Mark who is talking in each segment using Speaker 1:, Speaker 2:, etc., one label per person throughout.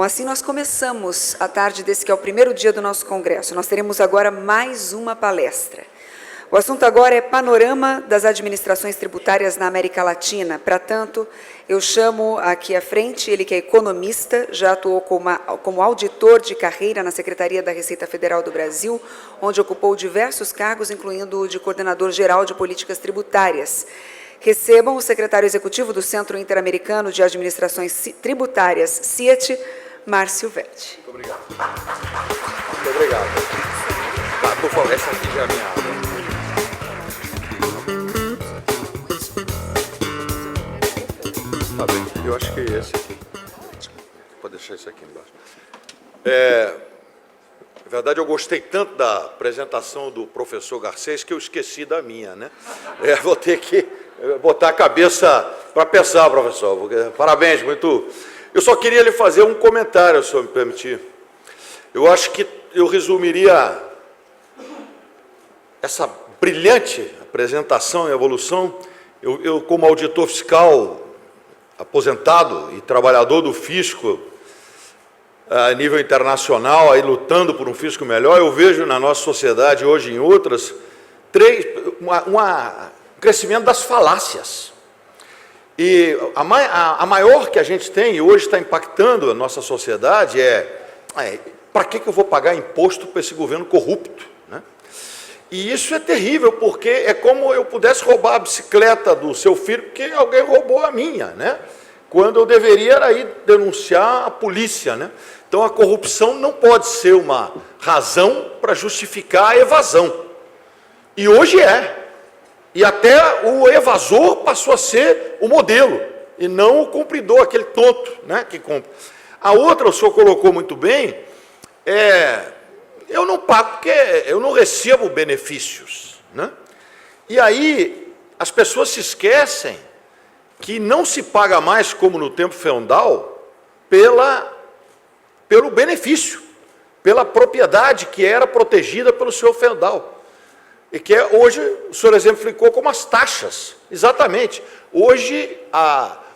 Speaker 1: Bom, assim nós começamos a tarde desse que é o primeiro dia do nosso congresso. Nós teremos agora mais uma palestra. O assunto agora é Panorama das Administrações Tributárias na América Latina. Para tanto, eu chamo aqui à frente, ele que é economista, já atuou como auditor de carreira na Secretaria da Receita Federal do Brasil, onde ocupou diversos cargos, incluindo o de coordenador geral de políticas tributárias. Recebam o secretário executivo do Centro Interamericano de Administrações Tributárias, CIAT, Márcio Verdi.
Speaker 2: Muito obrigado. Muito obrigado. Tá, por favor, essa aqui já é a minha água. Tá bem, eu acho que esse aqui. Pode deixar isso aqui embaixo. Na verdade, eu gostei tanto da apresentação do professor Garcês que eu esqueci da minha, né? Vou ter que botar a cabeça para pensar, professor. Parabéns, muito. Eu só queria lhe fazer um comentário, se eu me permitir. Eu acho que eu resumiria essa brilhante apresentação e evolução. Eu, como auditor fiscal aposentado e trabalhador do fisco a nível internacional, aí lutando por um fisco melhor, eu vejo na nossa sociedade hoje e em outras um crescimento das falácias. E a maior que a gente tem e hoje está impactando a nossa sociedade para que eu vou pagar imposto para esse governo corrupto, né? E isso é terrível, porque é como eu pudesse roubar a bicicleta do seu filho porque alguém roubou a minha, né? Quando eu deveria era ir denunciar a polícia, né? Então, a corrupção não pode ser uma razão para justificar a evasão. E hoje é. E até o evasor passou a ser o modelo, e não o cumpridor, aquele tonto, né, que cumpre. A outra, o senhor colocou muito bem, eu não pago porque eu não recebo benefícios, né? E aí, as pessoas se esquecem que não se paga mais, como no tempo feudal, pelo benefício, pela propriedade que era protegida pelo senhor feudal. E que hoje, o senhor exemplificou como as taxas. Exatamente. Hoje,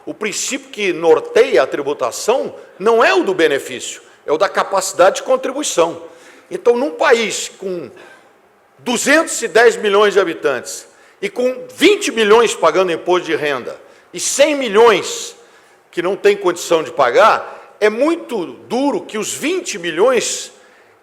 Speaker 2: o princípio que norteia a tributação não é o do benefício, é o da capacidade de contribuição. Então, num país com 210 milhões de habitantes e com 20 milhões pagando imposto de renda e 100 milhões que não têm condição de pagar, é muito duro que os 20 milhões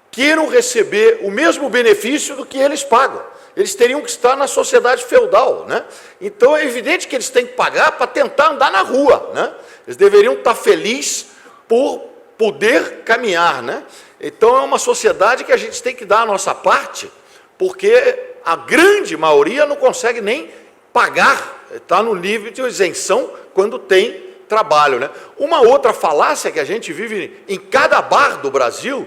Speaker 2: queiram receber o mesmo benefício do que eles pagam. Eles teriam que estar na sociedade feudal, né? Então, é evidente que eles têm que pagar para tentar andar na rua, né? Eles deveriam estar felizes por poder caminhar, né? Então, é uma sociedade que a gente tem que dar a nossa parte, porque a grande maioria não consegue nem pagar, está no nível de isenção quando tem trabalho, né? Uma outra falácia que a gente vive em cada bar do Brasil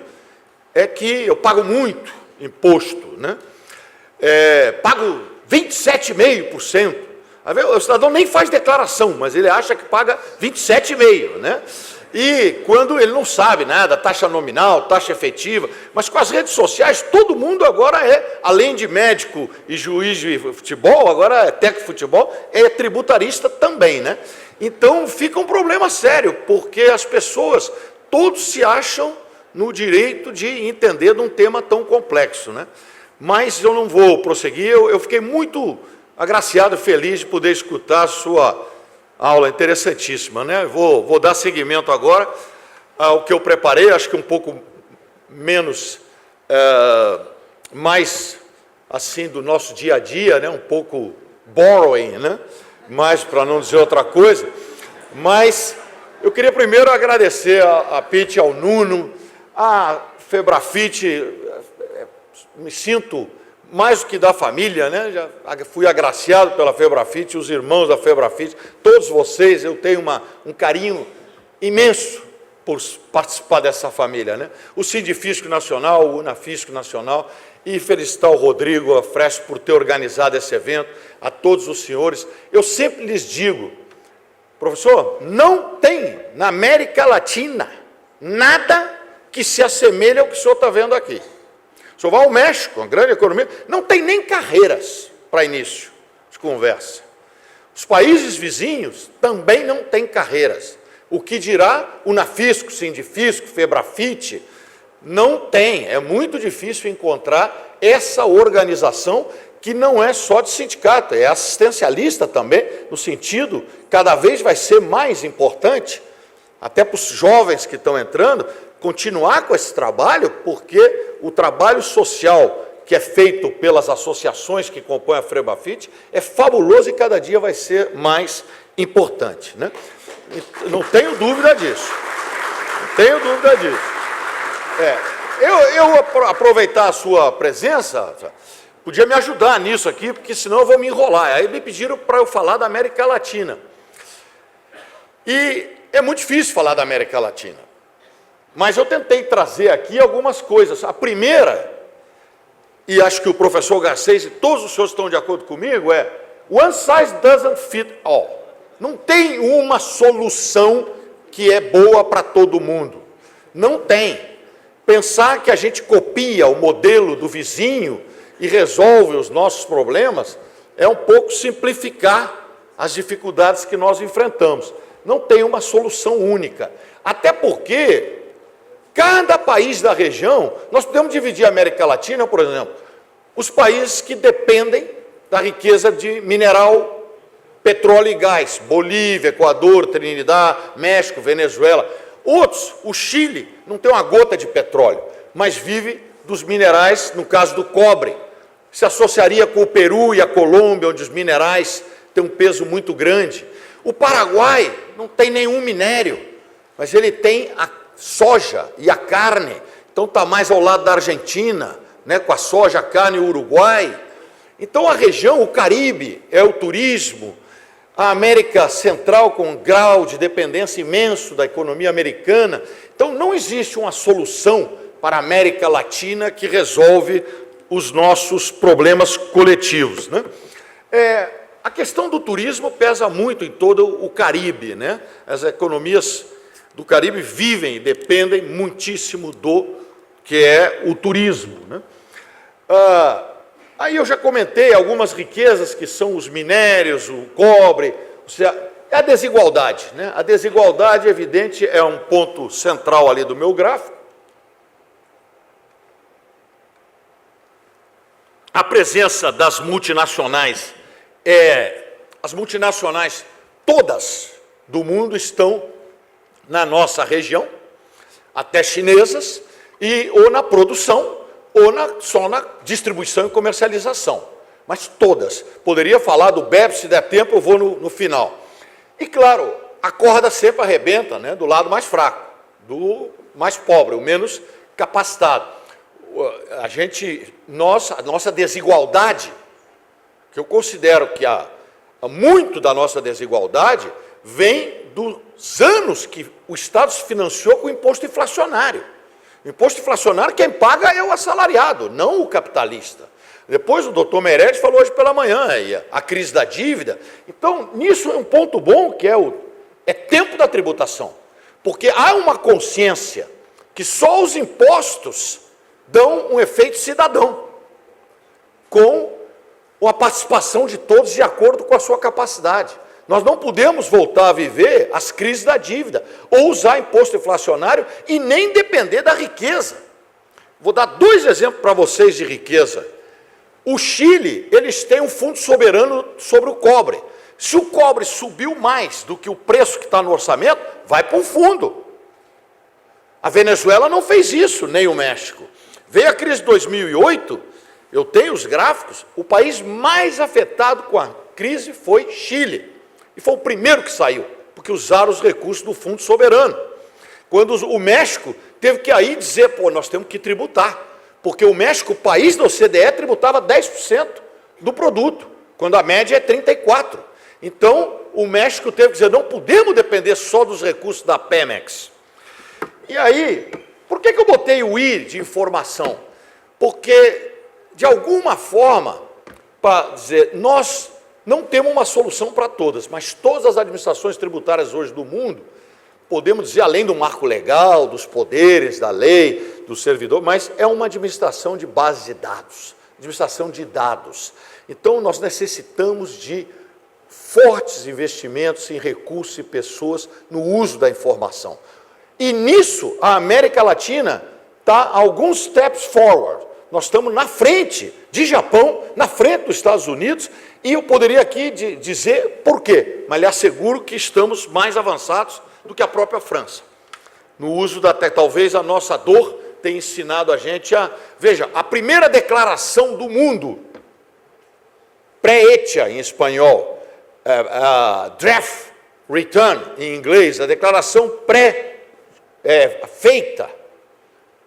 Speaker 2: é que eu pago muito imposto, né? Pago 27,5%. O cidadão nem faz declaração, mas ele acha que paga 27,5%, né? E quando ele não sabe nada, taxa nominal, taxa efetiva, mas com as redes sociais, todo mundo agora além de médico e juiz de futebol, agora é técnico de futebol, é tributarista também, né? Então fica um problema sério, porque as pessoas, todos se acham no direito de entender de um tema tão complexo, né? Mas eu não vou prosseguir, eu fiquei muito agraciado e feliz de poder escutar a sua aula interessantíssima, né? Vou dar seguimento agora ao que eu preparei, acho que um pouco menos, mais assim do nosso dia a dia, né? Um pouco borrowing, né? Mas para não dizer outra coisa, mas eu queria primeiro agradecer a PIT, ao Nuno, a Febrafit. Me sinto mais do que da família, né? Já fui agraciado pela Febrafit, os irmãos da Febrafit, todos vocês, eu tenho um carinho imenso por participar dessa família, né? O Sindifisco Nacional, o Unafisco Nacional, e felicitar o Rodrigo, a Fresco, por ter organizado esse evento, a todos os senhores. Eu sempre lhes digo, professor, não tem na América Latina nada que se assemelhe ao que o senhor está vendo aqui. O senhor vai ao México, uma grande economia, não tem nem carreiras para início de conversa. Os países vizinhos também não têm carreiras. O que dirá o Nafisco, Sindifisco, Febrafite? Não tem, é muito difícil encontrar essa organização que não é só de sindicato, é assistencialista também, no sentido, cada vez vai ser mais importante, até para os jovens que estão entrando, continuar com esse trabalho, porque o trabalho social que é feito pelas associações que compõem a Febrafite é fabuloso e cada dia vai ser mais importante, né? Não tenho dúvida disso. Não tenho dúvida disso. Eu aproveitar a sua presença, podia me ajudar nisso aqui, porque senão eu vou me enrolar. Aí me pediram para eu falar da América Latina. E é muito difícil falar da América Latina. Mas eu tentei trazer aqui algumas coisas. A primeira, e acho que o professor Garcês e todos os senhores estão de acordo comigo, é one size doesn't fit all. Não tem uma solução que é boa para todo mundo. Não tem. Pensar que a gente copia o modelo do vizinho e resolve os nossos problemas é um pouco simplificar as dificuldades que nós enfrentamos. Não tem uma solução única. Até porque cada país da região, nós podemos dividir a América Latina, por exemplo, os países que dependem da riqueza de mineral, petróleo e gás, Bolívia, Equador, Trinidad, México, Venezuela. Outros, o Chile, não tem uma gota de petróleo, mas vive dos minerais, no caso do cobre. Se associaria com o Peru e a Colômbia, onde os minerais têm um peso muito grande. O Paraguai não tem nenhum minério, mas ele tem a soja e a carne, então está mais ao lado da Argentina, né, com a soja, a carne e o Uruguai. Então a região, o Caribe, é o turismo, a América Central com um grau de dependência imenso da economia americana. Então não existe uma solução para a América Latina que resolve os nossos problemas coletivos, né? A questão do turismo pesa muito em todo o Caribe, né? As economias do Caribe vivem e dependem muitíssimo do que é o turismo, né? Aí eu já comentei algumas riquezas que são os minérios, o cobre, ou seja, é a desigualdade, né? A desigualdade, evidente, é um ponto central ali do meu gráfico. A presença das multinacionais, as multinacionais todas do mundo estão na nossa região, até chinesas, ou na produção, ou só na distribuição e comercialização. Mas todas. Poderia falar do BEP, se der tempo, eu vou no final. E, claro, a corda sempre arrebenta, né, do lado mais fraco, do mais pobre, o menos capacitado. A nossa desigualdade, que eu considero que muito da nossa desigualdade vem dos anos que o Estado se financiou com o imposto inflacionário. O imposto inflacionário, quem paga é o assalariado, não o capitalista. Depois o doutor Meirelles falou hoje pela manhã, a crise da dívida. Então, nisso é um ponto bom, que é tempo da tributação. Porque há uma consciência que só os impostos dão um efeito cidadão, com a participação de todos de acordo com a sua capacidade. Nós não podemos voltar a viver as crises da dívida, ou usar imposto inflacionário e nem depender da riqueza. Vou dar 2 exemplos para vocês de riqueza. O Chile, eles têm um fundo soberano sobre o cobre. Se o cobre subiu mais do que o preço que está no orçamento, vai para um fundo. A Venezuela não fez isso, nem o México. Veio a crise de 2008, eu tenho os gráficos, o país mais afetado com a crise foi Chile. E foi o primeiro que saiu, porque usaram os recursos do Fundo Soberano. Quando o México teve que aí dizer, nós temos que tributar, porque o México, o país da OCDE, tributava 10% do produto, quando a média é 34%. Então, o México teve que dizer, não podemos depender só dos recursos da Pemex. E aí, por que eu botei o I de informação? Porque, de alguma forma, para dizer, nós não temos uma solução para todas, mas todas as administrações tributárias hoje do mundo, podemos dizer, além do marco legal, dos poderes, da lei, do servidor, mas é uma administração de base de dados, administração de dados. Então, nós necessitamos de fortes investimentos em recursos e pessoas no uso da informação. E nisso, a América Latina está alguns steps forward. Nós estamos na frente de Japão, na frente dos Estados Unidos, e eu poderia aqui dizer por quê, mas lhe asseguro que estamos mais avançados do que a própria França. No uso da tecnologia, talvez a nossa dor tenha ensinado a gente a... Veja, a primeira declaração do mundo, pré-hecha em espanhol, draft return em inglês, a declaração feita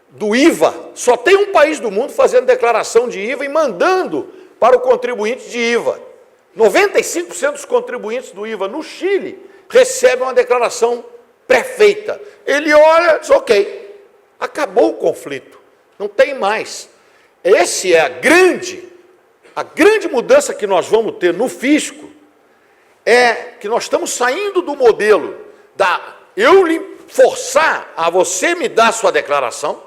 Speaker 2: do IVA, só tem um país do mundo fazendo declaração de IVA e mandando para o contribuinte de IVA. 95% dos contribuintes do IVA no Chile recebem uma declaração pré-feita. Ele olha e diz, ok, acabou o conflito, não tem mais. Essa é a grande mudança que nós vamos ter no fisco, é que nós estamos saindo do modelo eu lhe forçar a você me dar sua declaração,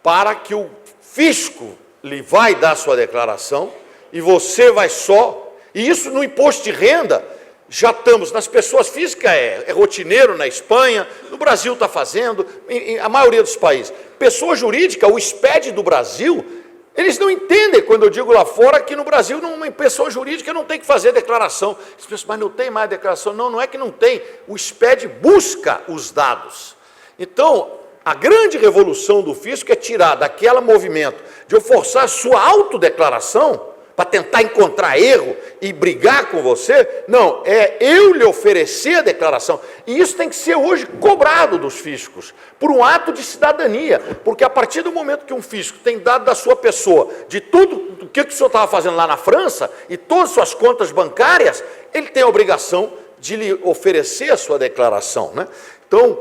Speaker 2: para que o fisco lhe vai dar sua declaração, e você vai só... E isso no imposto de renda, já estamos, nas pessoas físicas é rotineiro na Espanha, no Brasil está fazendo, em a maioria dos países. Pessoa jurídica, o SPED do Brasil, eles não entendem quando eu digo lá fora que no Brasil uma pessoa jurídica não tem que fazer declaração. Eles pensam, mas não tem mais declaração. Não, não é que não tem, o SPED busca os dados. Então, a grande revolução do fisco é tirar daquele movimento de eu forçar a sua autodeclaração para tentar encontrar erro e brigar com você. Não, é eu lhe oferecer a declaração. E isso tem que ser hoje cobrado dos fiscos, por um ato de cidadania. Porque a partir do momento que um fisco tem dado da sua pessoa, de tudo o que o senhor estava fazendo lá na França, e todas as suas contas bancárias, ele tem a obrigação de lhe oferecer a sua declaração, né? Então,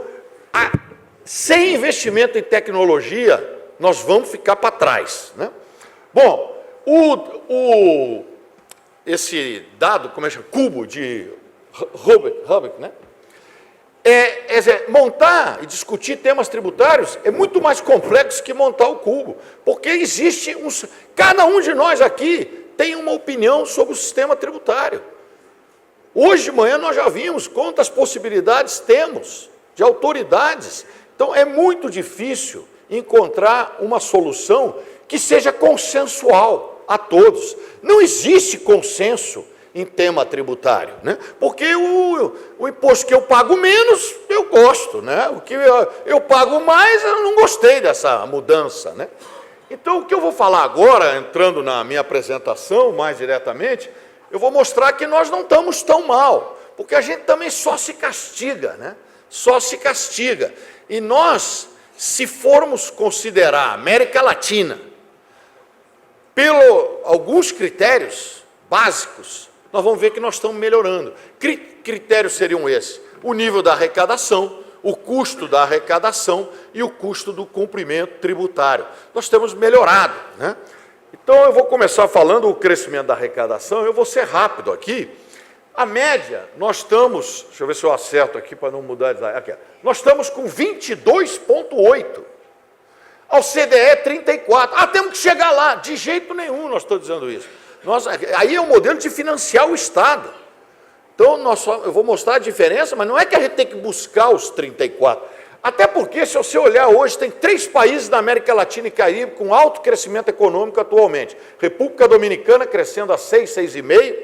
Speaker 2: sem investimento em tecnologia, nós vamos ficar para trás, né? Bom, esse dado, como é que chama? Cubo de Rubik, né? Montar e discutir temas tributários é muito mais complexo que montar o cubo, porque existe cada um de nós aqui tem uma opinião sobre o sistema tributário. Hoje de manhã nós já vimos quantas possibilidades temos de autoridades. Então é muito difícil encontrar uma solução que seja consensual a todos. Não existe consenso em tema tributário, né? Porque o imposto que eu pago menos, eu gosto, né? O que eu pago mais, eu não gostei dessa mudança, né? Então, o que eu vou falar agora, entrando na minha apresentação mais diretamente, eu vou mostrar que nós não estamos tão mal, porque a gente também só se castiga, né? Só se castiga. E nós, se formos considerar a América Latina, alguns critérios básicos, nós vamos ver que nós estamos melhorando. Critérios seriam esses: o nível da arrecadação, o custo da arrecadação e o custo do cumprimento tributário. Nós temos melhorado, né? Então, eu vou começar falando o crescimento da arrecadação, eu vou ser rápido aqui. A média, nós estamos, deixa eu ver se eu acerto aqui para não mudar, aqui, nós estamos com 22,8. Ao CDE 34. Temos que chegar lá. De jeito nenhum nós estamos dizendo isso. Aí é um modelo de financiar o Estado. Então, eu vou mostrar a diferença, mas não é que a gente tem que buscar os 34. Até porque, se você olhar hoje, tem 3 países da América Latina e Caribe com alto crescimento econômico atualmente. República Dominicana crescendo a 6, 6,5,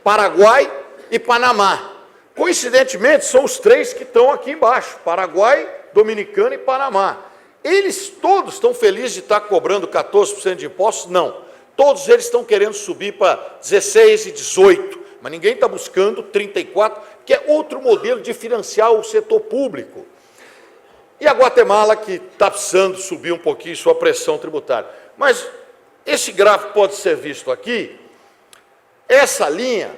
Speaker 2: Paraguai e Panamá. Coincidentemente, são os 3 que estão aqui embaixo: Paraguai, Dominicana e Panamá. Eles todos estão felizes de estar cobrando 14% de impostos? Não. Todos eles estão querendo subir para 16% e 18%, mas ninguém está buscando 34%, que é outro modelo de financiar o setor público. E a Guatemala, que está precisando subir um pouquinho sua pressão tributária. Mas esse gráfico pode ser visto aqui. Essa linha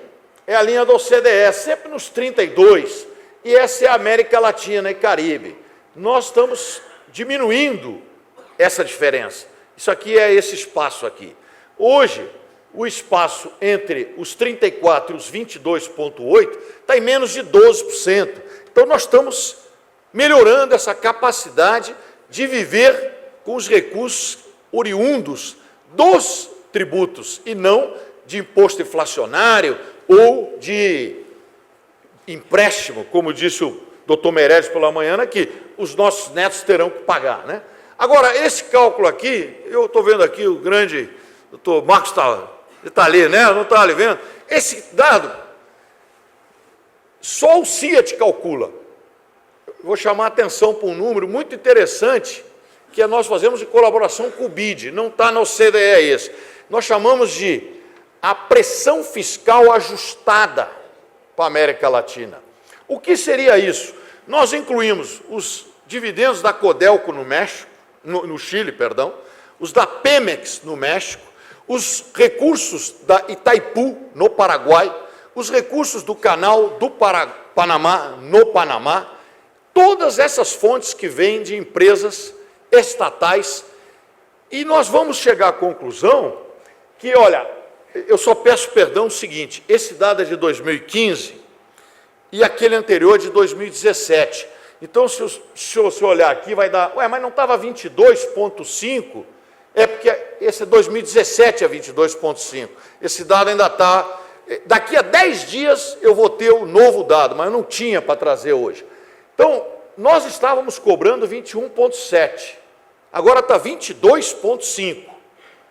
Speaker 2: é a linha do OCDE, sempre nos 32%, e essa é a América Latina e Caribe. Nós estamos diminuindo essa diferença. Isso aqui é esse espaço aqui. Hoje, o espaço entre os 34 e os 22,8 está em menos de 12%. Então, nós estamos melhorando essa capacidade de viver com os recursos oriundos dos tributos e não de imposto inflacionário ou de empréstimo, como disse o doutor Meirelles pela manhã, que os nossos netos terão que pagar, né? Agora, esse cálculo aqui, eu estou vendo aqui o grande doutor Marcos está ali, né? Não está ali vendo? Esse dado, só o CIAT calcula. Eu vou chamar a atenção para um número muito interessante, que nós fazemos em colaboração com o BID, não está na OCDE esse. Nós chamamos de a pressão fiscal ajustada para a América Latina. O que seria isso? Nós incluímos os dividendos da Codelco no México, no Chile, perdão, os da Pemex no México, os recursos da Itaipu no Paraguai, os recursos do canal do Panamá no Panamá, todas essas fontes que vêm de empresas estatais, e nós vamos chegar à conclusão que, olha, eu só peço perdão o seguinte, esse dado é de 2015 e aquele anterior de 2017. Então, se você olhar aqui, vai dar, mas não estava 22,5? É porque esse é 2017 a 22,5. Esse dado ainda está... Daqui a 10 dias eu vou ter o novo dado, mas eu não tinha para trazer hoje. Então, nós estávamos cobrando 21,7. Agora está 22,5.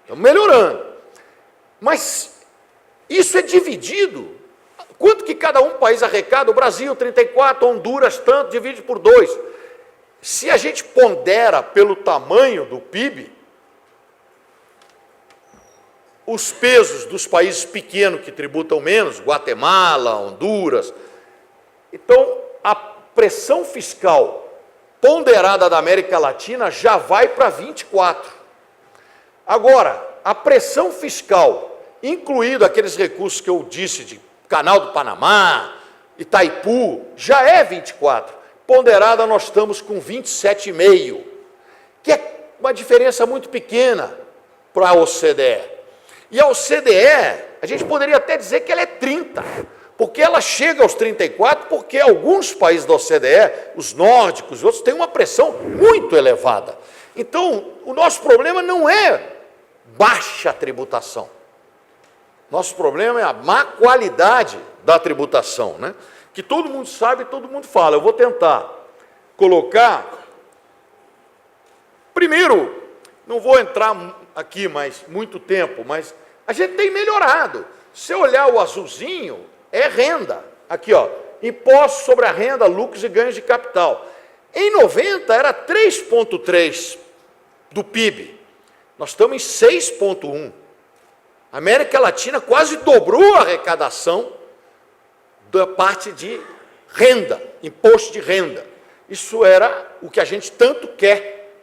Speaker 2: Estamos melhorando. Mas isso é dividido. Quanto que cada um país arrecada? O Brasil, 34, Honduras, tanto, divide por 2. Se a gente pondera pelo tamanho do PIB, os pesos dos países pequenos que tributam menos, Guatemala, Honduras, então a pressão fiscal ponderada da América Latina já vai para 24. Agora, a pressão fiscal, incluído aqueles recursos que eu disse de Canal do Panamá, Itaipu, já é 24. Ponderada, nós estamos com 27,5, que é uma diferença muito pequena para a OCDE. E a OCDE, a gente poderia até dizer que ela é 30, porque ela chega aos 34, porque alguns países da OCDE, os nórdicos, os outros, têm uma pressão muito elevada. Então, o nosso problema não é baixa tributação. Nosso problema é a má qualidade da tributação, né? Que todo mundo sabe, todo mundo fala. Eu vou tentar colocar... Primeiro, não vou entrar aqui mais muito tempo, mas a gente tem melhorado. Se olhar o azulzinho, é renda. Aqui, ó, imposto sobre a renda, lucros e ganhos de capital. Em 90 era 3,3 do PIB. Nós estamos em 6,1. A América Latina quase dobrou a arrecadação da parte de renda, imposto de renda. Isso era o que a gente tanto quer,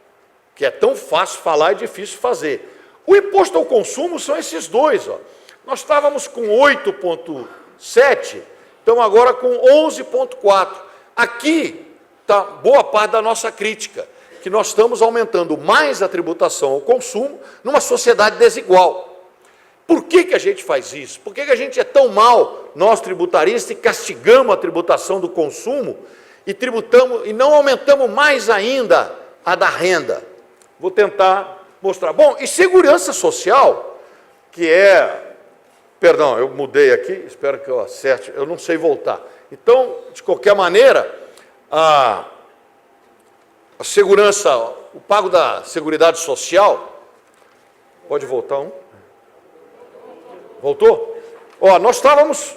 Speaker 2: que é tão fácil falar e difícil fazer. O imposto ao consumo são esses dois. Ó. Nós estávamos com 8,7, então agora com 11,4. Aqui está boa parte da nossa crítica, que nós estamos aumentando mais a tributação ao consumo numa sociedade desigual. Por que a gente faz isso? Por que a gente é tão mal, nós tributaristas, e castigamos a tributação do consumo e tributamos e não aumentamos mais ainda a da renda? Vou tentar mostrar. Bom, e segurança social, que é... Perdão, eu mudei aqui, espero que eu acerte, eu não sei voltar. Então, de qualquer maneira, a segurança, o pago da Seguridade Social, pode voltar um? Voltou? Ó, nós estávamos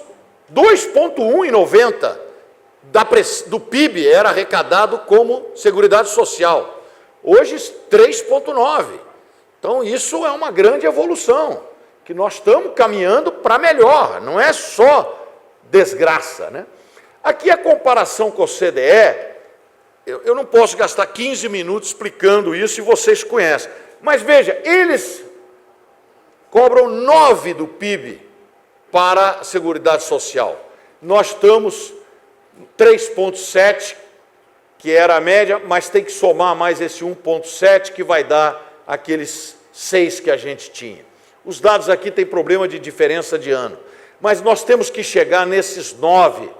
Speaker 2: 2,1 em 90 do PIB era arrecadado como Seguridade Social. Hoje, 3,9. Então, isso é uma grande evolução, que nós estamos caminhando para melhor, não é só desgraça, né? Aqui a comparação com a OCDE, eu não posso gastar 15 minutos explicando isso e vocês conhecem. Mas veja, eles cobram 9 do PIB para a Seguridade Social. Nós estamos 3,7, que era a média, mas tem que somar mais esse 1,7, que vai dar aqueles 6 que a gente tinha. Os dados aqui têm problema de diferença de ano, mas nós temos que chegar nesses 9%,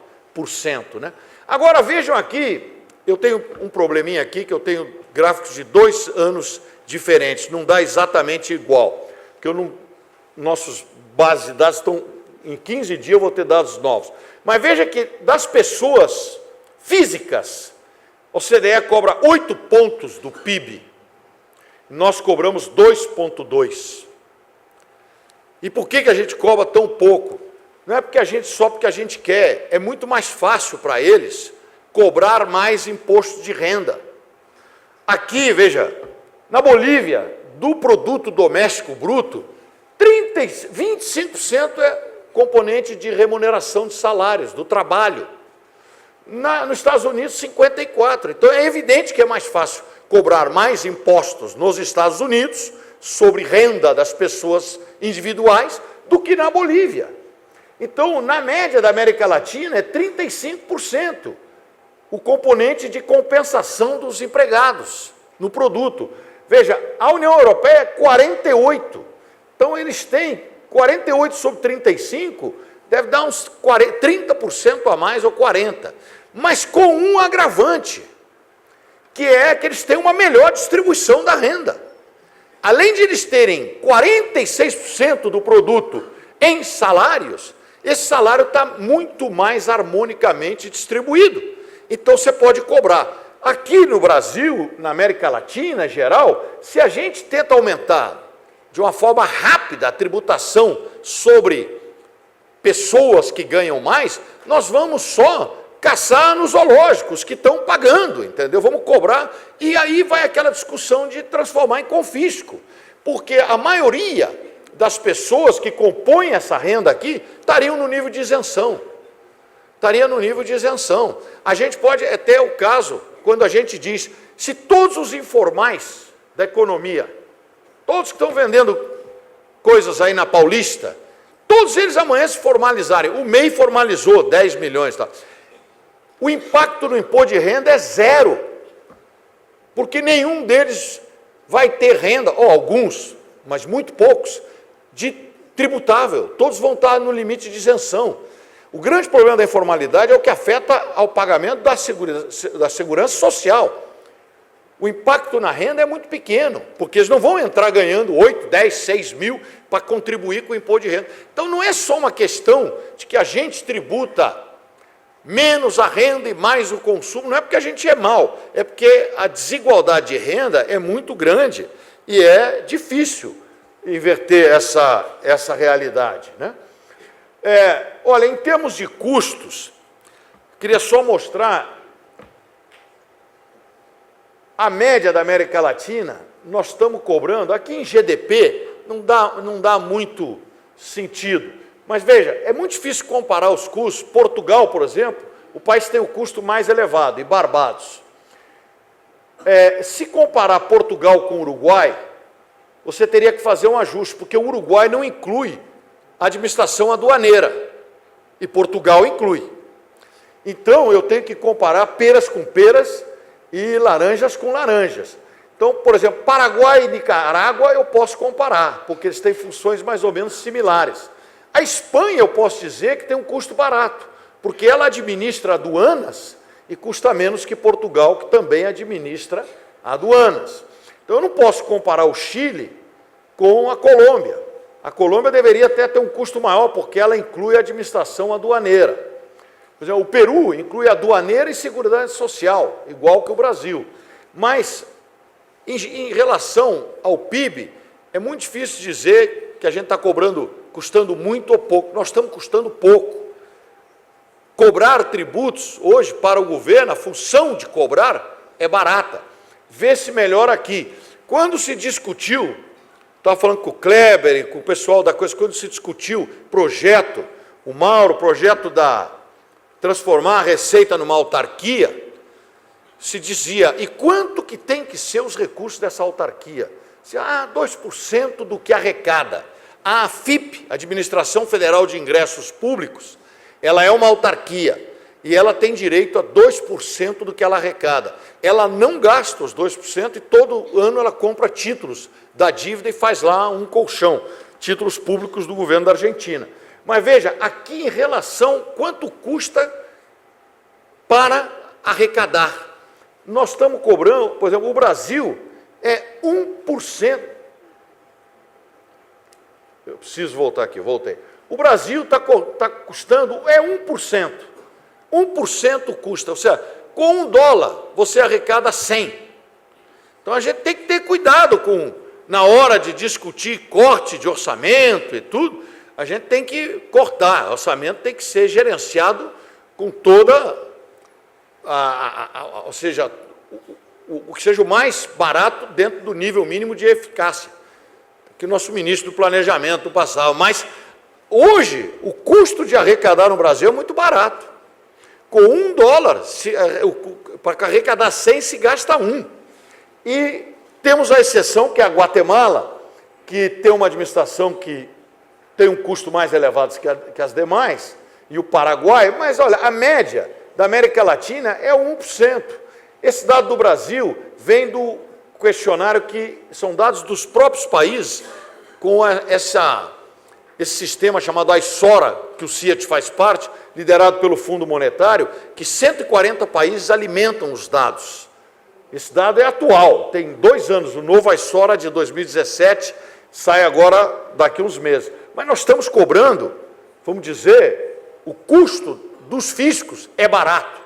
Speaker 2: né? Agora, vejam aqui, eu tenho um probleminha aqui, que eu tenho gráficos de 2 anos diferentes, não dá exatamente igual, porque nossos bases de dados estão em 15 dias eu vou ter dados novos. Mas veja que das pessoas físicas, o CDE cobra 8 pontos do PIB. Nós cobramos 2,2. E por que a gente cobra tão pouco? Não é porque só porque a gente quer, é muito mais fácil para eles cobrar mais imposto de renda. Aqui, veja, na Bolívia, do produto doméstico bruto, 25% é componente de remuneração de salários, do trabalho. Nos Estados Unidos, 54%. Então, é evidente que é mais fácil cobrar mais impostos nos Estados Unidos sobre renda das pessoas individuais do que na Bolívia. Então, na média da América Latina, é 35% o componente de compensação dos empregados no produto. Veja, a União Europeia é 48%. Então, eles têm 48 sobre 35, deve dar uns 30% a mais ou 40%. Mas com um agravante, que é que eles têm uma melhor distribuição da renda. Além de eles terem 46% do produto em salários, esse salário está muito mais harmonicamente distribuído. Então, você pode cobrar. Aqui no Brasil, na América Latina em geral, se a gente tenta aumentar de uma forma rápida a tributação sobre pessoas que ganham mais, nós vamos só caçar nos zoológicos que estão pagando, entendeu? Vamos cobrar, e aí vai aquela discussão de transformar em confisco, porque a maioria das pessoas que compõem essa renda aqui estariam no nível de isenção. Estaria no nível de isenção. A gente pode, até o caso, quando a gente diz, se todos os informais da economia, todos que estão vendendo coisas aí na Paulista, todos eles amanhã se formalizarem. O MEI formalizou 10 milhões. Tá? O impacto no imposto de renda é zero, porque nenhum deles vai ter renda, ou alguns, mas muito poucos, de tributável. Todos vão estar no limite de isenção. O grande problema da informalidade é o que afeta ao pagamento da segurança social. O impacto na renda é muito pequeno, porque eles não vão entrar ganhando 8, 10, 6 mil para contribuir com o imposto de renda. Então, não é só uma questão de que a gente tributa menos a renda e mais o consumo, não é porque a gente é mau, é porque a desigualdade de renda é muito grande e é difícil inverter essa realidade, né? Olha, em termos de custos, queria só mostrar a média da América Latina. Nós estamos cobrando, aqui em GDP, não dá muito sentido, mas veja, é muito difícil comparar os custos. Portugal, por exemplo, o país tem o custo mais elevado, e Barbados. Se comparar Portugal com o Uruguai, você teria que fazer um ajuste, porque o Uruguai não inclui a administração aduaneira, e Portugal inclui. Então, eu tenho que comparar peras com peras e laranjas com laranjas. Então, por exemplo, Paraguai e Nicarágua eu posso comparar, porque eles têm funções mais ou menos similares. A Espanha, eu posso dizer que tem um custo barato, porque ela administra aduanas e custa menos que Portugal, que também administra aduanas. Então, eu não posso comparar o Chile com a Colômbia. A Colômbia deveria até ter um custo maior, porque ela inclui a administração aduaneira. Por exemplo, o Peru inclui aduaneira e seguridade social, igual que o Brasil. Mas, em relação ao PIB, é muito difícil dizer que a gente está custando muito ou pouco. Nós estamos custando pouco. Cobrar tributos, hoje, para o governo, a função de cobrar é barata. Vê-se melhor aqui. Quando se discutiu, estava falando com o Kleber e com o pessoal da coisa, quando se discutiu projeto, o Mauro, projeto da transformar a Receita numa autarquia, se dizia, e quanto que tem que ser os recursos dessa autarquia? 2% do que arrecada. A AFIP, Administração Federal de Ingressos Públicos, ela é uma autarquia, e ela tem direito a 2% do que ela arrecada. Ela não gasta os 2% e todo ano ela compra títulos da dívida e faz lá um colchão, títulos públicos do governo da Argentina. Mas veja, aqui em relação, quanto custa para arrecadar? Nós estamos cobrando, por exemplo, o Brasil é 1%. Eu preciso voltar aqui, voltei. O Brasil está custando 1%. 1% custa, ou seja, com $1 você arrecada 100. Então a gente tem que ter cuidado na hora de discutir corte de orçamento e tudo, a gente tem que cortar. O orçamento tem que ser gerenciado com toda, ou seja, o que seja o mais barato dentro do nível mínimo de eficácia que o nosso ministro do Planejamento passava. Mas hoje o custo de arrecadar no Brasil é muito barato. Com $1, para arrecadar 100 se gasta 1. E temos a exceção que é a Guatemala, que tem uma administração que tem um custo mais elevado que as demais, e o Paraguai, mas olha, a média da América Latina é 1%. Esse dado do Brasil vem do questionário que são dados dos próprios países, com esse sistema chamado AISORA, que o CIAT faz parte, liderado pelo Fundo Monetário, que 140 países alimentam os dados. Esse dado é atual, tem 2 anos, o novo AISORA de 2017 sai agora daqui a uns meses. Mas nós estamos cobrando, vamos dizer, o custo dos fiscos é barato.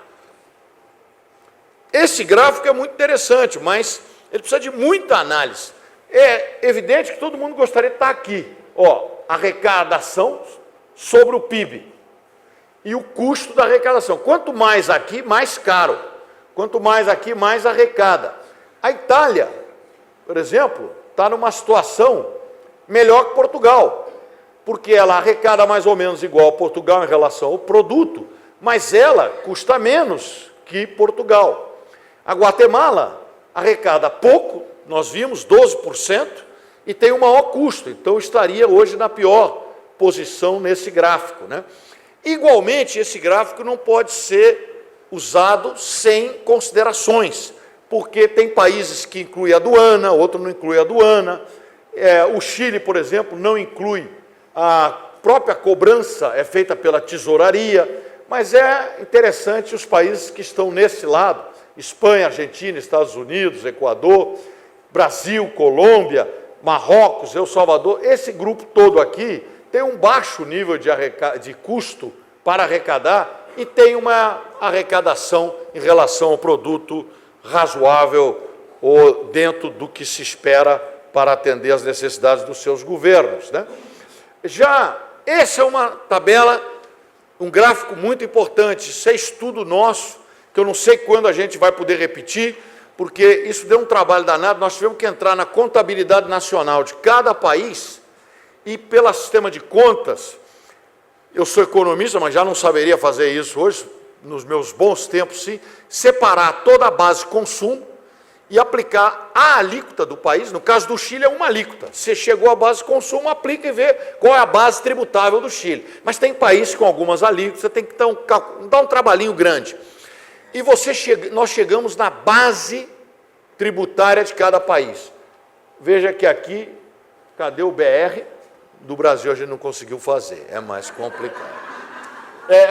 Speaker 2: Esse gráfico é muito interessante, mas ele precisa de muita análise. É evidente que todo mundo gostaria de estar aqui. Ó, arrecadação sobre o PIB e o custo da arrecadação. Quanto mais aqui, mais caro. Quanto mais aqui, mais arrecada. A Itália, por exemplo, está numa situação melhor que Portugal, porque ela arrecada mais ou menos igual a Portugal em relação ao produto, mas ela custa menos que Portugal. A Guatemala arrecada pouco, nós vimos 12%, e tem o maior custo, então estaria hoje na pior posição nesse gráfico, né? Igualmente, esse gráfico não pode ser usado sem considerações, porque tem países que incluem aduana, outro não inclui aduana. O Chile, por exemplo, não inclui a própria cobrança, é feita pela tesouraria, mas é interessante os países que estão nesse lado, Espanha, Argentina, Estados Unidos, Equador, Brasil, Colômbia, Marrocos, El Salvador, esse grupo todo aqui tem um baixo nível de custo para arrecadar e tem uma arrecadação em relação ao produto razoável ou dentro do que se espera para atender às necessidades dos seus governos, né? Já, essa é uma tabela, um gráfico muito importante, isso é estudo nosso, que eu não sei quando a gente vai poder repetir, porque isso deu um trabalho danado, nós tivemos que entrar na contabilidade nacional de cada país e pelo sistema de contas, eu sou economista, mas já não saberia fazer isso hoje, nos meus bons tempos, sim, separar toda a base consumo e aplicar a alíquota do país. No caso do Chile é uma alíquota, você chegou à base consumo, aplica e vê qual é a base tributável do Chile. Mas tem países com algumas alíquotas, você tem que dar um trabalhinho grande. E nós chegamos na base tributária de cada país. Veja que aqui, cadê o BR? Do Brasil a gente não conseguiu fazer, é mais complicado.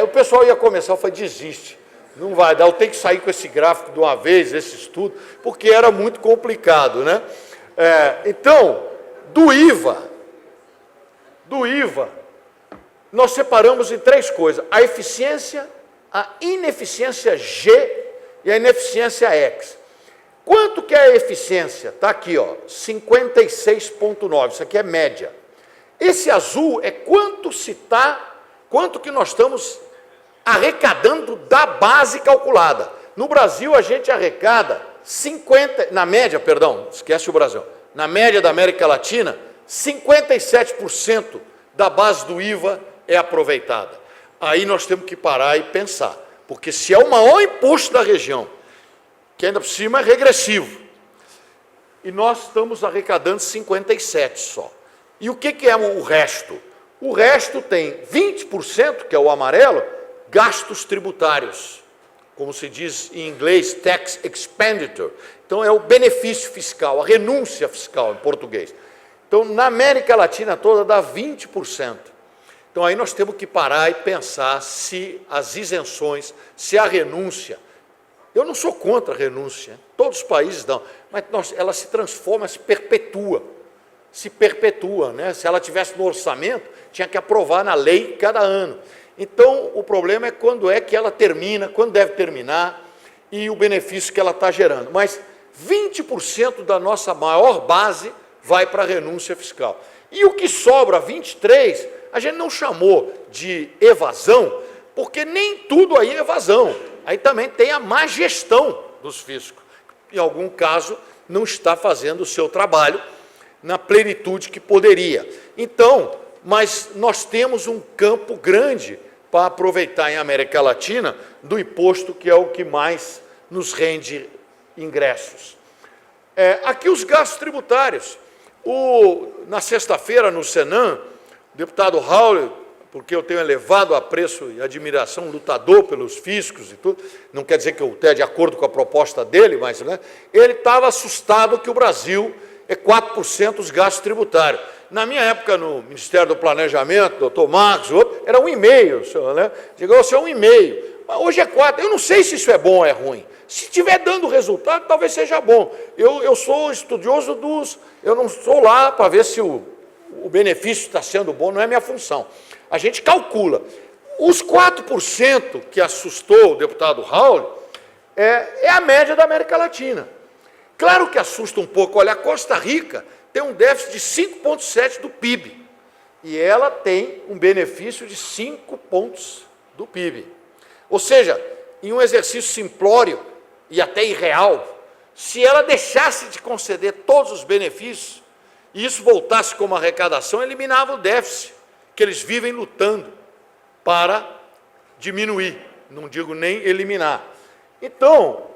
Speaker 2: O pessoal ia começar, eu falei, desiste, não vai dar, eu tenho que sair com esse gráfico de uma vez, esse estudo, porque era muito complicado, né? Então, do IVA, nós separamos em 3 coisas, a eficiência, a ineficiência G e a ineficiência X. Quanto que é a eficiência? Está aqui, ó, 56,9, isso aqui é média. Esse azul é quanto que nós estamos arrecadando da base calculada. No Brasil, a gente arrecada na média da América Latina, 57% da base do IVA é aproveitada. Aí nós temos que parar e pensar, porque se é o maior imposto da região, que ainda por cima é regressivo, e nós estamos arrecadando 57% só. E o que é o resto? O resto tem 20%, que é o amarelo, gastos tributários, como se diz em inglês, tax expenditure. Então, é o benefício fiscal, a renúncia fiscal em português. Então, na América Latina toda dá 20%. Então, aí nós temos que parar e pensar se as isenções, se a renúncia... Eu não sou contra a renúncia, todos os países dão, mas ela se transforma, se perpetua. se perpetua, né? Se ela tivesse no orçamento, tinha que aprovar na lei cada ano. Então, o problema é quando é que ela termina, quando deve terminar, e o benefício que ela está gerando. Mas 20% da nossa maior base vai para a renúncia fiscal. E o que sobra, 23%, a gente não chamou de evasão, porque nem tudo aí é evasão. Aí também tem a má gestão dos fiscos. Em algum caso, não está fazendo o seu trabalho na plenitude que poderia. Então, mas nós temos um campo grande para aproveitar em América Latina do imposto, que é o que mais nos rende ingressos. Aqui os gastos tributários. Na sexta-feira, no Senan, o deputado Raul, porque eu tenho elevado apreço e admiração, lutador pelos fiscos e tudo, não quer dizer que eu esteja de acordo com a proposta dele, mas né, ele estava assustado que o Brasil é 4% dos gastos tributários. Na minha época, no Ministério do Planejamento, doutor Marcos, era 1,5%, senhor, né? Chegou a ser 1,5%. Mas hoje é 4%. Eu não sei se isso é bom ou é ruim. Se estiver dando resultado, talvez seja bom. Eu sou estudioso dos... Eu não estou lá para ver se o benefício está sendo bom, não é minha função. A gente calcula. Os 4% que assustou o deputado Raul é a média da América Latina. Claro que assusta um pouco. Olha, a Costa Rica tem um déficit de 5,7% do PIB. E ela tem um benefício de 5 pontos do PIB. Ou seja, em um exercício simplório e até irreal, se ela deixasse de conceder todos os benefícios e isso voltasse como arrecadação, eliminava o déficit que eles vivem lutando para diminuir, não digo nem eliminar. Então,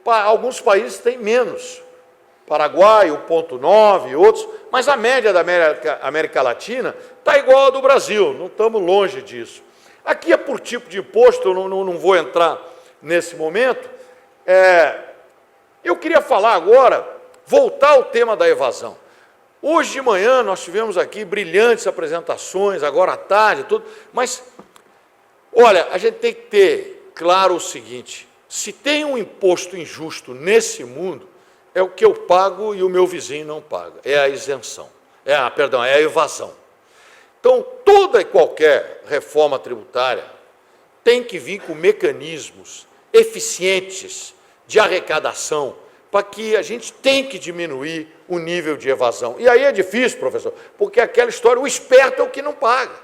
Speaker 2: alguns países têm menos, Paraguai, 1,9%, outros, mas a média da América Latina está igual à do Brasil, não estamos longe disso. Aqui é por tipo de imposto, eu não vou entrar nesse momento. Eu queria falar agora, voltar ao tema da evasão. Hoje de manhã nós tivemos aqui brilhantes apresentações, agora à tarde, tudo, mas, olha, a gente tem que ter claro o seguinte, se tem um imposto injusto nesse mundo, é o que eu pago e o meu vizinho não paga, é a isenção, é a evasão. Então, toda e qualquer reforma tributária tem que vir com mecanismos eficientes de arrecadação para que a gente tem que diminuir o nível de evasão. E aí é difícil, professor, porque aquela história, o esperto é o que não paga.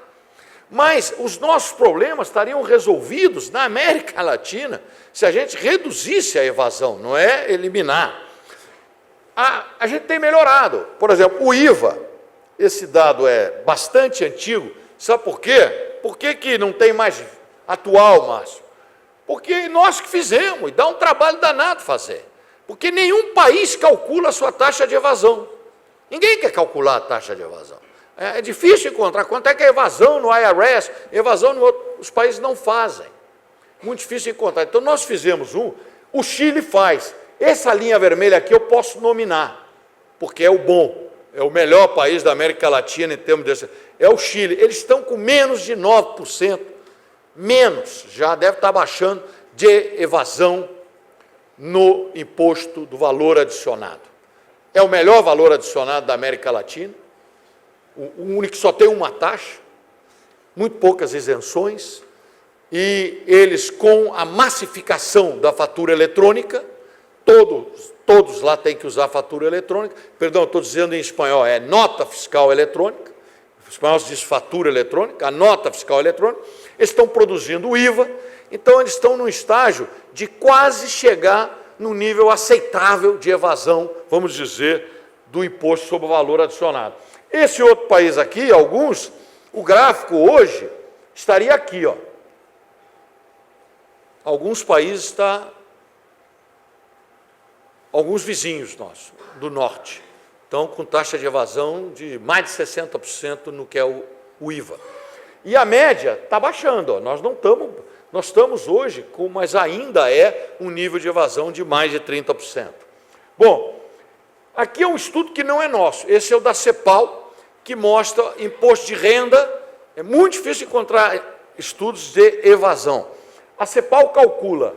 Speaker 2: Mas os nossos problemas estariam resolvidos na América Latina se a gente reduzisse a evasão, não é eliminar. A gente tem melhorado. Por exemplo, o IVA, esse dado é bastante antigo. Sabe por quê? Por que não tem mais atual, Márcio? Porque nós que fizemos, e dá um trabalho danado fazer. Porque nenhum país calcula a sua taxa de evasão. Ninguém quer calcular a taxa de evasão. É difícil encontrar quanto é que é evasão no IRS, evasão no outro. Os países não fazem. Muito difícil encontrar. Então, nós fizemos o Chile faz. Essa linha vermelha aqui eu posso nominar, porque é o bom, é o melhor país da América Latina em termos desse. É o Chile. Eles estão com menos de 9%. Menos, já deve estar baixando, de evasão no imposto do valor adicionado. É o melhor valor adicionado da América Latina, o único que só tem uma taxa, muito poucas isenções, e eles, com a massificação da fatura eletrônica, todos lá têm que usar fatura eletrônica, perdão, estou dizendo em espanhol, é nota fiscal eletrônica, em espanhol se diz fatura eletrônica, a nota fiscal eletrônica, eles estão produzindo o IVA, então eles estão num estágio de quase chegar no nível aceitável de evasão, vamos dizer, do imposto sobre o valor adicionado. Esse outro país aqui, alguns, o gráfico hoje estaria aqui, ó. Alguns países alguns vizinhos nossos, do norte, estão com taxa de evasão de mais de 60% no que é o IVA. E a média está baixando, ó. Nós estamos hoje mas ainda é um nível de evasão de mais de 30%. Bom, aqui é um estudo que não é nosso, esse é o da CEPAL, que mostra imposto de renda, é muito difícil encontrar estudos de evasão. A CEPAL calcula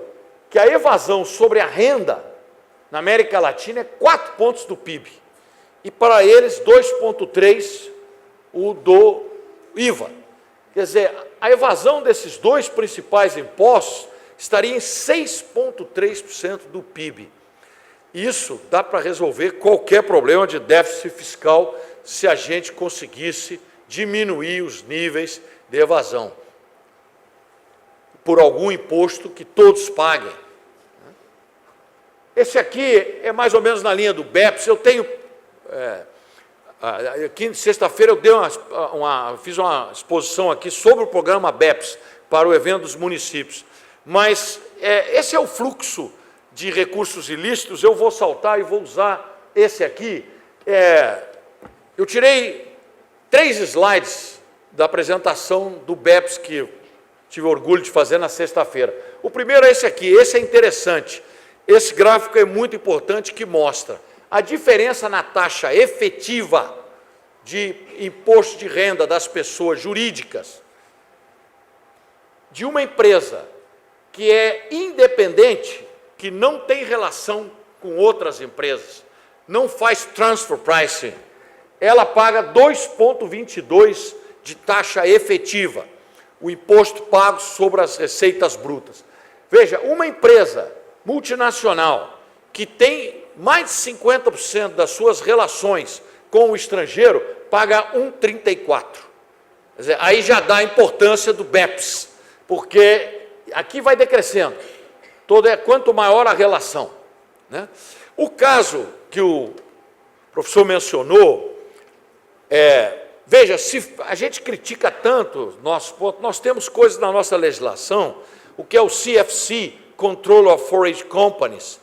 Speaker 2: que a evasão sobre a renda na América Latina é 4 pontos do PIB. e para eles 2,3% o do IVA. Quer dizer, a evasão desses dois principais impostos estaria em 6,3% do PIB. Isso dá para resolver qualquer problema de déficit fiscal se a gente conseguisse diminuir os níveis de evasão por algum imposto que todos paguem. Esse aqui é mais ou menos na linha do BEPS. Eu tenho... aqui, sexta-feira, eu fiz uma exposição aqui sobre o programa BEPS para o evento dos municípios. Mas esse é o fluxo de recursos ilícitos. Eu vou saltar e vou usar esse aqui. Eu tirei 3 slides da apresentação do BEPS que eu tive orgulho de fazer na sexta-feira. O primeiro é esse aqui. Esse é interessante. Esse gráfico é muito importante, que mostra a diferença na taxa efetiva de imposto de renda das pessoas jurídicas de uma empresa que é independente, que não tem relação com outras empresas, não faz transfer pricing, ela paga 2,22% de taxa efetiva, o imposto pago sobre as receitas brutas. Veja, uma empresa multinacional que tem mais de 50% das suas relações com o estrangeiro paga 1,34%. Quer dizer, aí já dá a importância do BEPS, porque aqui vai decrescendo. Quanto maior a relação, né? O caso que o professor mencionou, veja, se a gente critica tanto nosso ponto, nós temos coisas na nossa legislação, o que é o CFC, Control of Foreign Companies.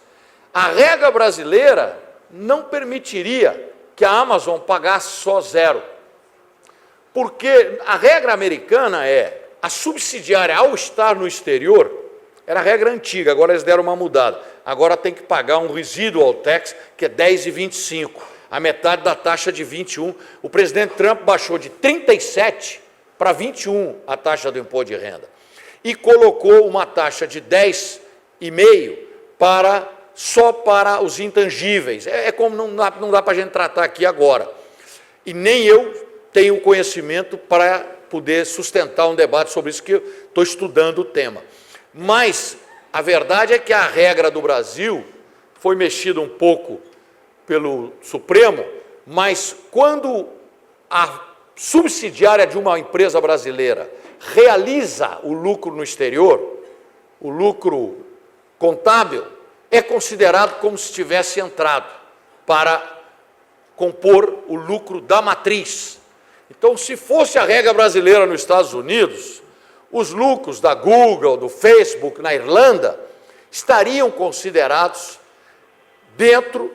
Speaker 2: A regra brasileira não permitiria que a Amazon pagasse só 0%, porque a regra americana a subsidiária, ao estar no exterior, era a regra antiga, agora eles deram uma mudada. Agora tem que pagar um residual tax, que é 10,25%, a metade da taxa de 21%. O presidente Trump baixou de 37% para 21% a taxa do imposto de renda. E colocou uma taxa de 10,5% só para os intangíveis. Como não dá para a gente tratar aqui agora. E nem eu tenho conhecimento para poder sustentar um debate sobre isso, que eu estou estudando o tema. Mas a verdade é que a regra do Brasil foi mexida um pouco pelo Supremo, mas quando a subsidiária de uma empresa brasileira realiza o lucro no exterior, o lucro contábil, é considerado como se tivesse entrado para compor o lucro da matriz. Então, se fosse a regra brasileira nos Estados Unidos, os lucros da Google, do Facebook, na Irlanda, estariam considerados dentro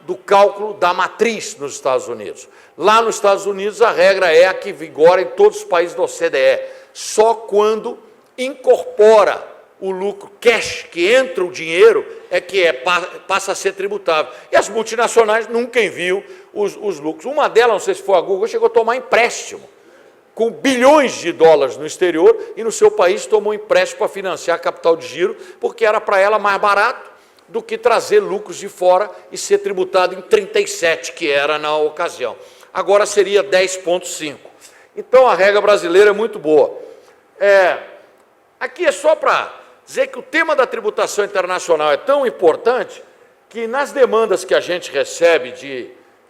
Speaker 2: do cálculo da matriz nos Estados Unidos. Lá nos Estados Unidos, a regra é a que vigora em todos os países da OCDE. Só quando incorpora o lucro cash, que entra o dinheiro, passa a ser tributável. E as multinacionais nunca enviam os lucros. Uma delas, não sei se foi a Google, chegou a tomar empréstimo com bilhões de dólares no exterior e no seu país tomou empréstimo para financiar capital de giro, porque era para ela mais barato do que trazer lucros de fora e ser tributado em 37%, que era na ocasião. Agora seria 10,5%. Então, a regra brasileira é muito boa. Aqui é só para dizer que o tema da tributação internacional é tão importante que nas demandas que a gente recebe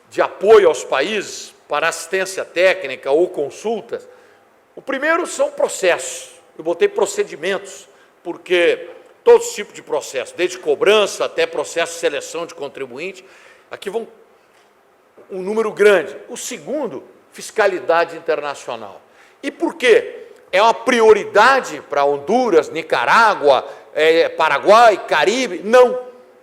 Speaker 2: de apoio aos países para assistência técnica ou consultas, o primeiro são processos. Eu botei procedimentos, porque todos os tipos de processos, desde cobrança até processo de seleção de contribuinte, aqui vão um número grande. O segundo, fiscalidade internacional. E por quê? É uma prioridade para Honduras, Nicarágua, Paraguai, Caribe?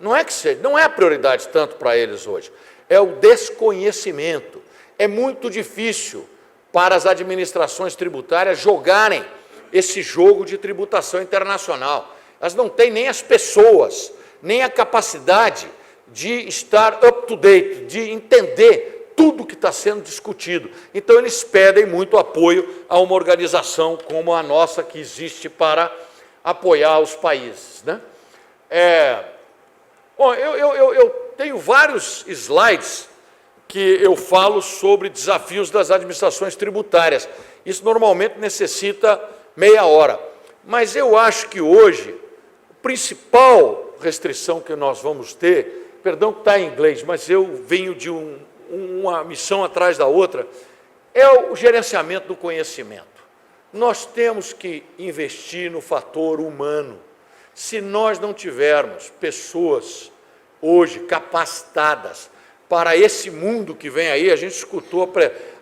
Speaker 2: Não é que seja, não é a prioridade tanto para eles hoje. É o desconhecimento. É muito difícil para as administrações tributárias jogarem esse jogo de tributação internacional. Elas não têm nem as pessoas, nem a capacidade de estar up to date, de entender tudo que está sendo discutido. Então, eles pedem muito apoio a uma organização como a nossa, que existe para apoiar os países, né? Bom, eu tenho vários slides que eu falo sobre desafios das administrações tributárias. Isso normalmente necessita meia hora. Mas eu acho que hoje, a principal restrição que nós vamos ter, perdão que está em inglês, mas eu venho de uma missão atrás da outra, é o gerenciamento do conhecimento. Nós temos que investir no fator humano. Se nós não tivermos pessoas hoje capacitadas para esse mundo que vem aí, a gente escutou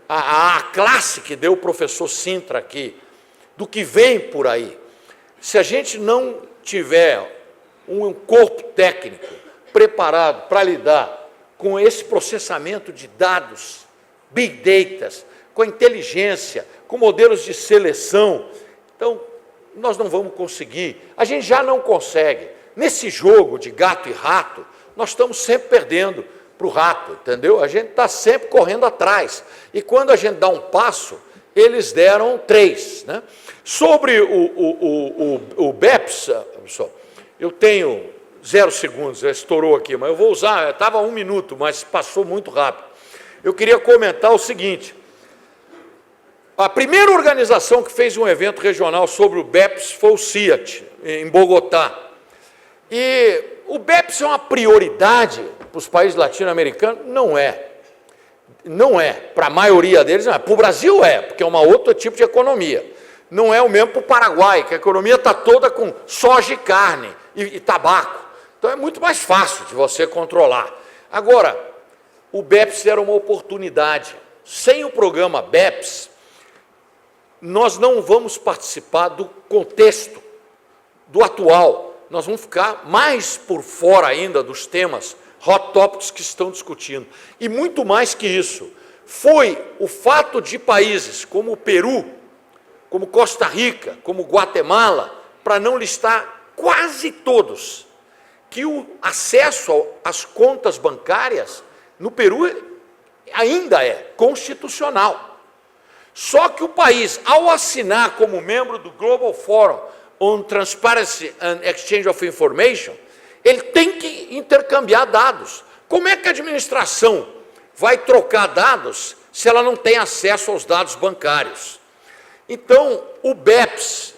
Speaker 2: a classe que deu o professor Sintra aqui, do que vem por aí. Se a gente não tiver um corpo técnico preparado para lidar com esse processamento de dados, big data, com a inteligência, com modelos de seleção, então nós não vamos conseguir. A gente já não consegue. Nesse jogo de gato e rato, nós estamos sempre perdendo para o rato, entendeu? A gente está sempre correndo atrás. E quando a gente dá um passo, eles deram 3. Né? Sobre o BEPS, pessoal, eu tenho 0 segundos, já estourou aqui, mas eu vou usar, estava 1 minuto, mas passou muito rápido. Eu queria comentar o seguinte: a primeira organização que fez um evento regional sobre o BEPS foi o CIAT, em Bogotá. E o BEPS é uma prioridade para os países latino-americanos? Não é. Não é. Para a maioria deles, não é. Para o Brasil é, porque é um outro tipo de economia. Não é o mesmo para o Paraguai, que a economia está toda com soja e carne e tabaco. Então é muito mais fácil de você controlar. Agora, o BEPS era uma oportunidade. Sem o programa BEPS, nós não vamos participar do contexto, do atual. Nós vamos ficar mais por fora ainda dos temas hot topics que estão discutindo. E muito mais que isso, foi o fato de países como o Peru, como Costa Rica, como Guatemala, para não listar quase todos, que o acesso às contas bancárias no Peru ainda é constitucional. Só que o país, ao assinar como membro do Global Forum on Transparency and Exchange of Information, ele tem que intercambiar dados. Como é que a administração vai trocar dados se ela não tem acesso aos dados bancários? Então, o BEPS,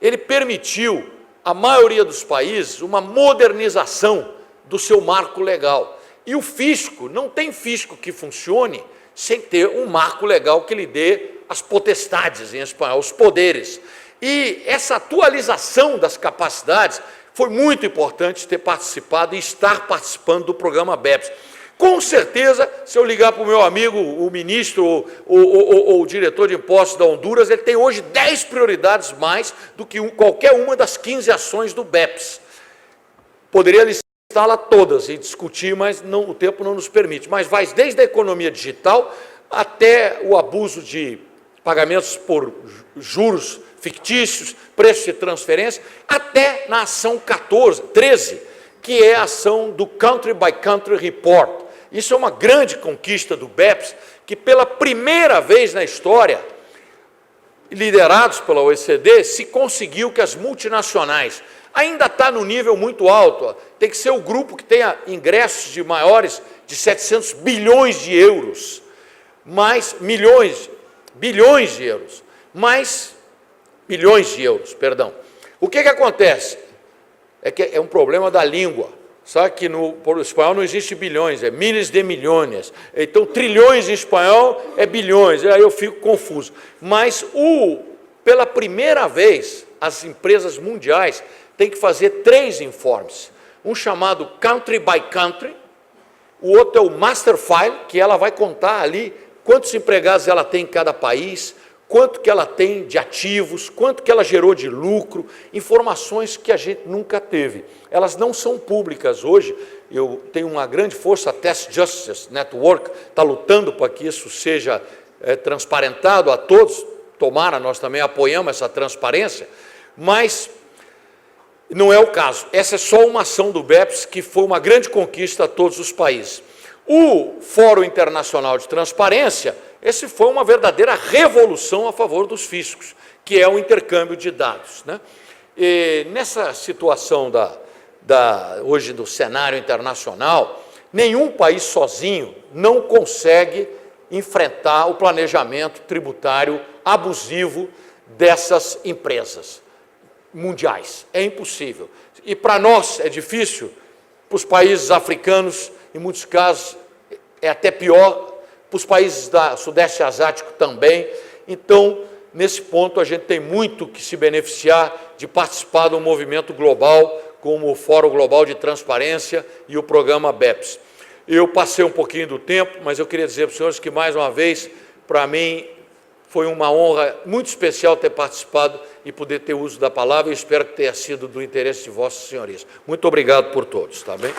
Speaker 2: ele permitiu à maioria dos países uma modernização do seu marco legal. E o fisco, não tem fisco que funcione sem ter um marco legal que lhe dê as potestades, em espanhol, os poderes. E essa atualização das capacidades foi muito importante ter participado e estar participando do programa BEPS. Com certeza, se eu ligar para o meu amigo, o ministro ou o diretor de impostos da Honduras, ele tem hoje 10 prioridades mais do que qualquer uma das 15 ações do BEPS. Poderia listá-las todas e discutir, mas não, o tempo não nos permite. Mas vai desde a economia digital até o abuso de pagamentos por juros fictícios, preços de transferência, até na ação 13, que é a ação do Country by Country Report. Isso é uma grande conquista do BEPS, que pela primeira vez na história, liderados pela OECD, se conseguiu que as multinacionais, ainda está no nível muito alto, tem que ser o grupo que tenha ingressos de maiores de 700 bilhões de euros, mais bilhões de euros, mais bilhões de euros, perdão. O que acontece? É que é um problema da língua. Sabe que no espanhol não existe bilhões, é miles de milhões. Então, trilhões em espanhol é bilhões, aí eu fico confuso. Mas, pela primeira vez, as empresas mundiais têm que fazer 3 informes. Um chamado Country by Country, o outro é o Master File, que ela vai contar ali quantos empregados ela tem em cada país, quanto que ela tem de ativos, quanto que ela gerou de lucro, informações que a gente nunca teve. Elas não são públicas hoje. Eu tenho uma grande força, a Tax Justice Network, está lutando para que isso seja transparentado a todos. Tomara, nós também apoiamos essa transparência, mas não é o caso. Essa é só uma ação do BEPS que foi uma grande conquista a todos os países. O Fórum Internacional de Transparência, esse foi uma verdadeira revolução a favor dos fiscos, que é o intercâmbio de dados, né? E nessa situação hoje do cenário internacional, Nenhum país sozinho não consegue enfrentar o planejamento tributário abusivo dessas empresas mundiais. É impossível. E para nós é difícil, para os países africanos, em muitos casos, é até pior, para os países do Sudeste Asiático também. Então, nesse ponto, a gente tem muito que se beneficiar de participar de um movimento global, como o Fórum Global de Transparência e o programa BEPS. Eu passei um pouquinho do tempo, mas eu queria dizer para os senhores que, mais uma vez, para mim, foi uma honra muito especial ter participado e poder ter uso da palavra. Eu espero que tenha sido do interesse de vossas senhorias. Muito obrigado por todos, tá bem?